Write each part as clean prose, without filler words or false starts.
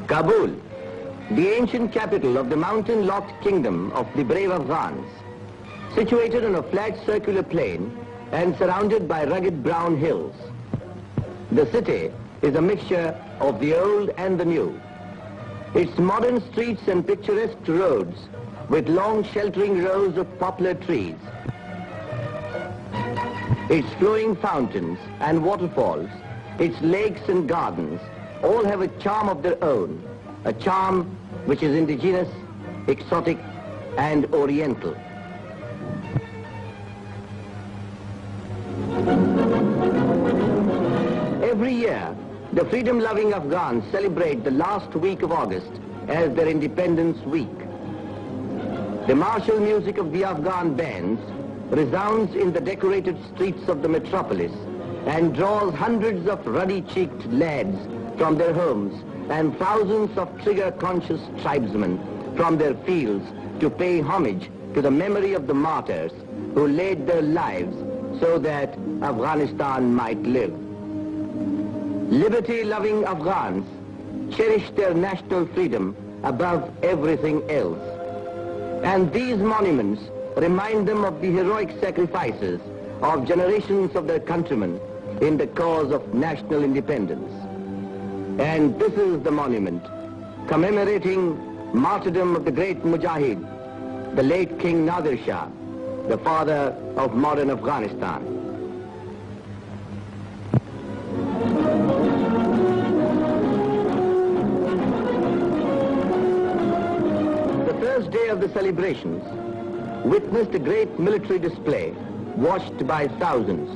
Kabul, the ancient capital of the mountain-locked kingdom of the brave Afghans, situated on a flat circular plain and surrounded by rugged brown hills. The city is a mixture of the old and the new. Its modern streets and picturesque roads with long sheltering rows of poplar trees. Its flowing fountains and waterfalls, its lakes and gardens, all have a charm of their own, a charm which is indigenous, exotic, and oriental. Every year, the freedom-loving Afghans celebrate the last week of August as their Independence Week. The martial music of the Afghan bands resounds in the decorated streets of the metropolis and draws hundreds of ruddy-cheeked lads from their homes and thousands of trigger-conscious tribesmen from their fields to pay homage to the memory of the martyrs who laid their lives so that Afghanistan might live. Liberty-loving Afghans cherish their national freedom above everything else. And these monuments remind them of the heroic sacrifices of generations of their countrymen in the cause of national independence. And this is the monument commemorating martyrdom of the great Mujahid, the late King Nadir Shah, the father of modern Afghanistan. The first day of the celebrations witnessed a great military display watched by thousands.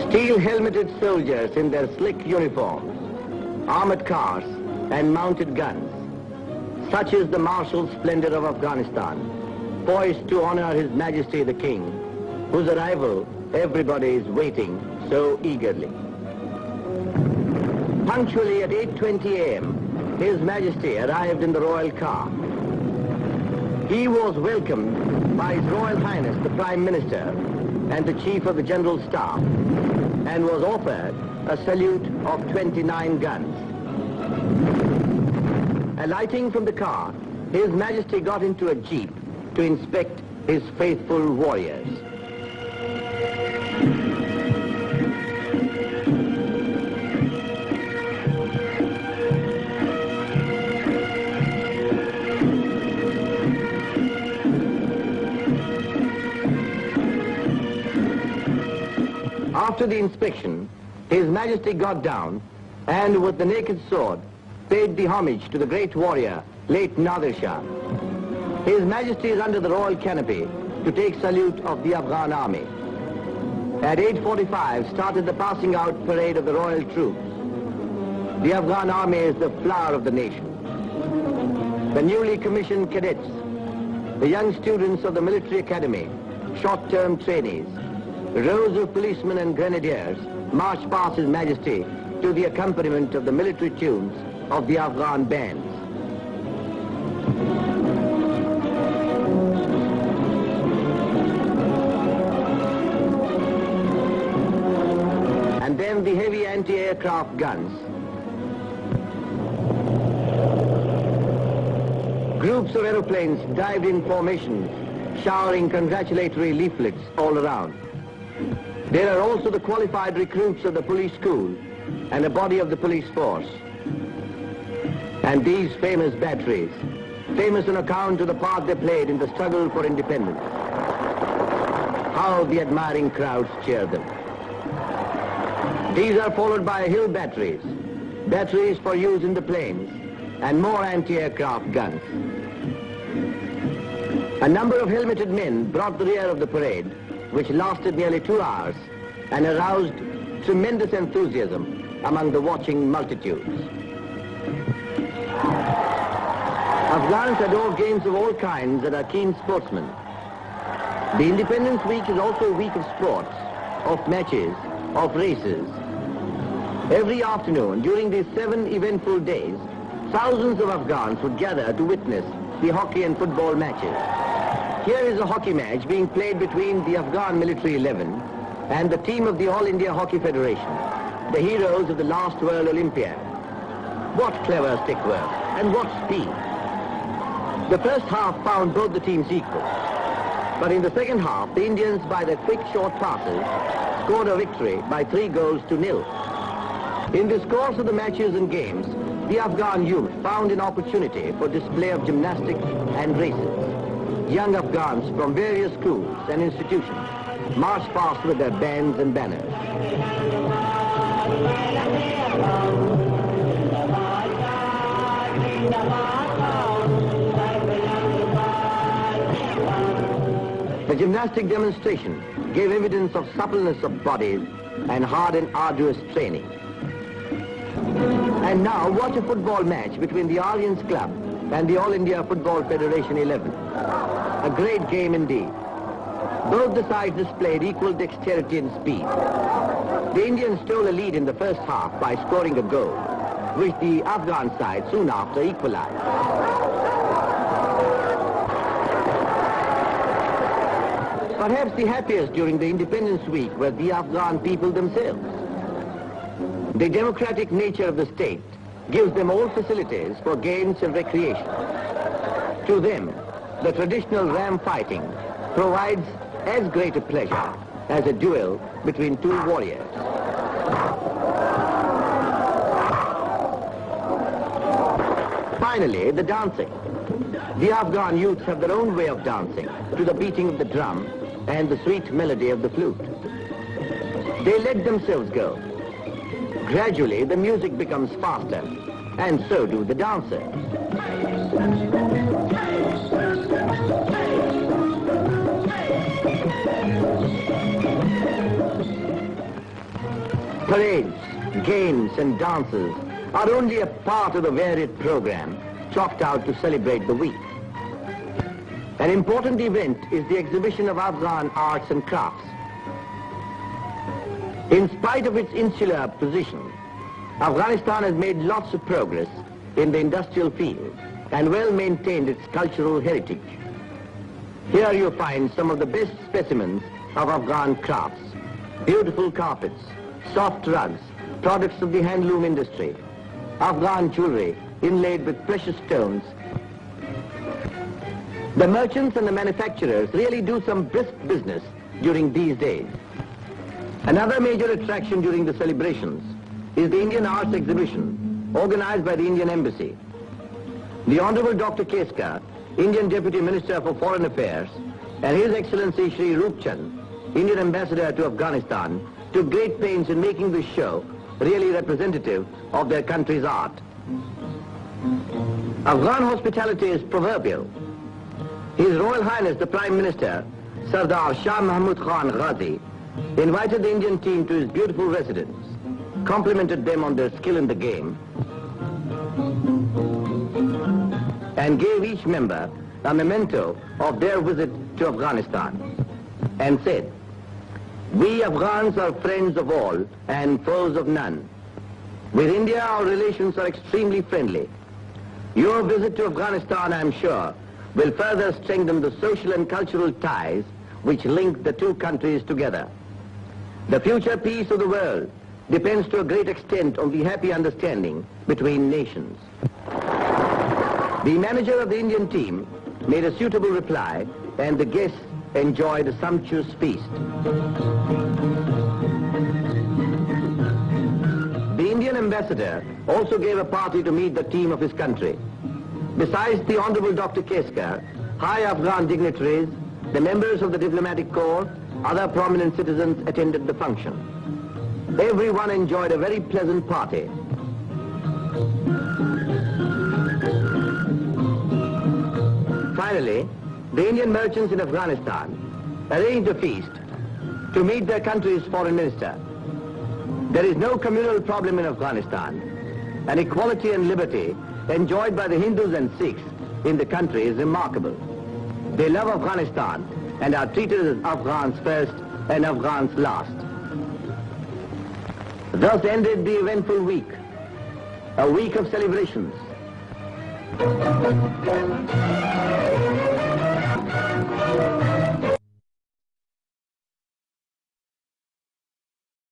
Steel-helmeted soldiers in their slick uniforms, armored cars and mounted guns. Such is the martial splendor of Afghanistan, poised to honor His Majesty the King, whose arrival everybody is waiting so eagerly. Punctually at 8:20 a.m., His Majesty arrived in the royal car. He was welcomed by His Royal Highness the Prime Minister and the Chief of the General Staff, and was offered a salute of 29 guns. Alighting from the car, His Majesty got into a jeep to inspect his faithful warriors. After the inspection, His Majesty got down and with the naked sword paid the homage to the great warrior, late Nadir Shah. His Majesty is under the royal canopy to take salute of the Afghan army. At 8:45 started the passing out parade of the royal troops. The Afghan army is the flower of the nation. The newly commissioned cadets, the young students of the military academy, short-term trainees, rows of policemen and grenadiers march past His Majesty to the accompaniment of the military tunes of the Afghan bands. And then the heavy anti-aircraft guns. Groups of aeroplanes dived in formation, showering congratulatory leaflets all around. There are also the qualified recruits of the police school and a body of the police force. And these famous batteries, famous on account of the part they played in the struggle for independence. How the admiring crowds cheer them. These are followed by hill batteries, batteries for use in the plains, and more anti-aircraft guns. A number of helmeted men brought the rear of the parade, which lasted nearly 2 hours and aroused tremendous enthusiasm among the watching multitudes. Afghans adore games of all kinds and are keen sportsmen. The Independence Week is also a week of sports, of matches, of races. Every afternoon during these 7 eventful days, thousands of Afghans would gather to witness the hockey and football matches. Here is a hockey match being played between the Afghan military 11 and the team of the All India Hockey Federation, the heroes of the last World Olympiad. What clever stick work and what speed. The first half found both the teams equal. But in the second half, the Indians, by their quick short passes, scored a victory by 3-0. In this course of the matches and games, the Afghan youth found an opportunity for display of gymnastics and races. Young Afghans from various schools and institutions marched past with their bands and banners. The gymnastic demonstration gave evidence of suppleness of bodies and hard and arduous training. And now watch a football match between the Alliance Club and the All India Football Federation 11. A great game indeed. Both the sides displayed equal dexterity and speed. The Indians stole a lead in the first half by scoring a goal, which the Afghan side soon after equalized. Perhaps the happiest during the Independence Week were the Afghan people themselves. The democratic nature of the state gives them all facilities for games and recreation. To them, the traditional ram fighting provides as great a pleasure as a duel between two warriors. Finally, the dancing. The Afghan youths have their own way of dancing to the beating of the drum and the sweet melody of the flute. They let themselves go. Gradually, the music becomes faster, and so do the dancers. Parades, games, and dances are only a part of the varied program chalked out to celebrate the week. An important event is the exhibition of Afghan arts and crafts. In spite of its insular position, Afghanistan has made lots of progress in the industrial field and well maintained its cultural heritage. Here you find some of the best specimens of Afghan crafts: beautiful carpets, soft rugs, products of the handloom industry, Afghan jewelry inlaid with precious stones. The merchants and the manufacturers really do some brisk business during these days. Another major attraction during the celebrations is the Indian Arts Exhibition organized by the Indian Embassy. The Honorable Dr. Keska, Indian Deputy Minister for Foreign Affairs, and His Excellency Shri Rupchand, Indian Ambassador to Afghanistan, took great pains in making this show really representative of their country's art. Afghan hospitality is proverbial. His Royal Highness the Prime Minister, Sardar Shah Mahmud Khan Ghazi, invited the Indian team to his beautiful residence, complimented them on their skill in the game, and gave each member a memento of their visit to Afghanistan, and said, "We Afghans are friends of all and foes of none. With India, our relations are extremely friendly. Your visit to Afghanistan, I am sure, will further strengthen the social and cultural ties which link the two countries together. The future peace of the world depends to a great extent on the happy understanding between nations." The manager of the Indian team made a suitable reply, and the guests enjoyed a sumptuous feast. The Indian ambassador also gave a party to meet the team of his country. Besides the Honorable Dr. Keska, high Afghan dignitaries, the members of the diplomatic corps, other prominent citizens attended the function. Everyone enjoyed a very pleasant party. Finally, the Indian merchants in Afghanistan arranged a feast to meet their country's foreign minister. There is no communal problem in Afghanistan, and equality and liberty enjoyed by the Hindus and Sikhs in the country is remarkable. They love Afghanistan and are treated as Afghans first and Afghans last. Thus ended the eventful week, a week of celebrations.